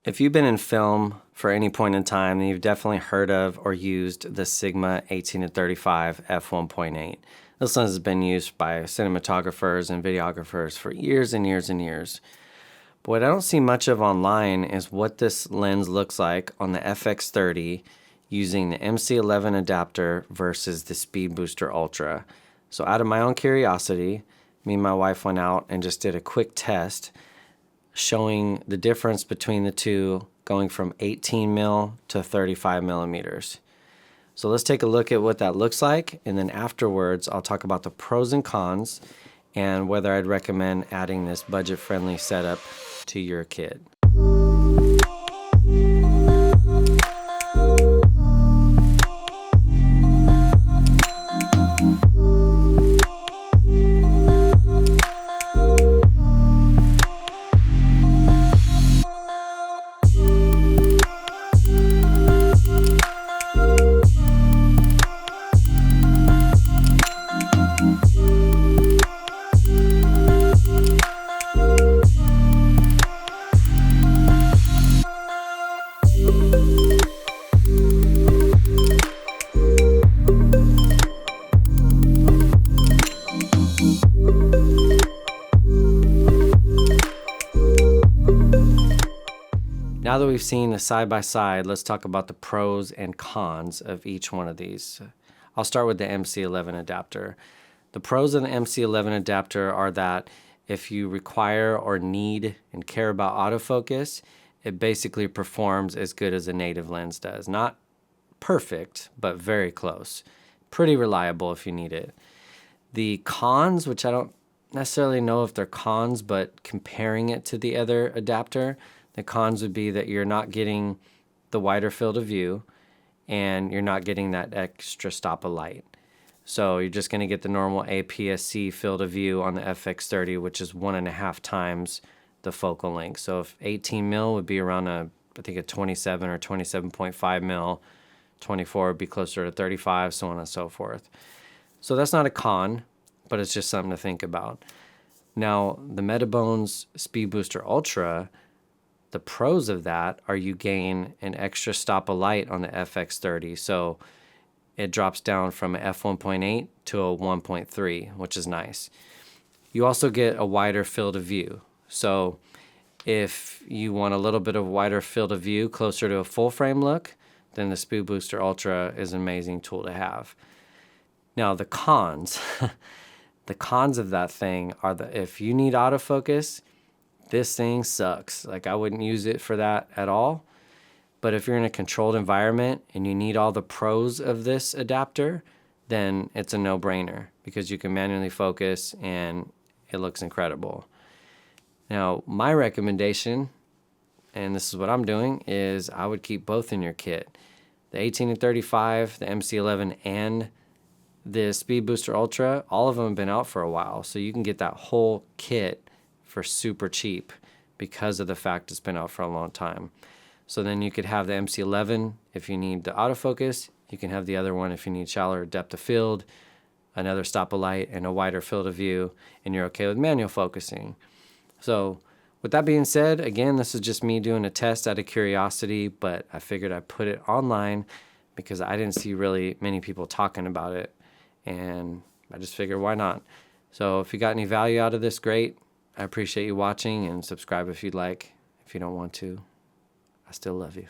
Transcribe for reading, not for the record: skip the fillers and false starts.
If you've been in film for any point in time, then you've definitely heard of or used the Sigma 18-35 f1.8. This lens has been used by cinematographers and videographers for years and years and years. But what I don't see much of online is what this lens looks like on the FX30 using the MC-11 adapter versus the Speed Booster Ultra. So out of my own curiosity, me and my wife went out and just did a quick test showing the difference between the two going from 18 mil to 35 millimeters. So let's take a look at what that looks like, and then afterwards I'll talk about the pros and cons and whether I'd recommend adding this budget-friendly setup to your kit. Now that we've seen the side-by-side, let's talk about the pros and cons of each one of these. I'll start with the MC-11 adapter. The pros of the MC-11 adapter are that if you require or need and care about autofocus, it basically performs as good as a native lens does. Not perfect, but very close. Pretty reliable if you need it. The cons, which I don't necessarily know if they're cons, but comparing it to the other adapter, the cons would be that you're not getting the wider field of view and you're not getting that extra stop of light. So you're just going to get the normal APS-C field of view on the FX30, which is 1.5 times the focal length. So if 18 mil would be around I think a 27 or 27.5 mil, 24 would be closer to 35, so on and so forth. So that's not a con, but it's just something to think about. Now, the Metabones Speed Booster Ultra, the pros of that are you gain an extra stop of light on the FX30. So it drops down from an f1.8 to a 1.3, which is nice. You also get a wider field of view. So if you want a little bit of wider field of view closer to a full frame look, then the Speed Booster Ultra is an amazing tool to have. Now the cons, the cons of that thing are that if you need autofocus, this thing sucks. Like, I wouldn't use it for that at all. But if you're in a controlled environment and you need all the pros of this adapter, then it's a no-brainer because you can manually focus and it looks incredible. Now, my recommendation, and this is what I'm doing, is I would keep both in your kit. The 18-35, the MC-11, and the Speed Booster Ultra, all of them have been out for a while. So you can get that whole kit for super cheap because of the fact it's been out for a long time. So then you could have the MC-11 if you need the autofocus. You can have the other one if you need shallower depth of field, another stop of light, and a wider field of view, and you're okay with manual focusing. So with that being said, again, this is just me doing a test out of curiosity, but I figured I'd put it online because I didn't see really many people talking about it, and I just figured why not. So if you got any value out of this, great. I appreciate you watching, and subscribe if you'd like. If you don't want to, I still love you.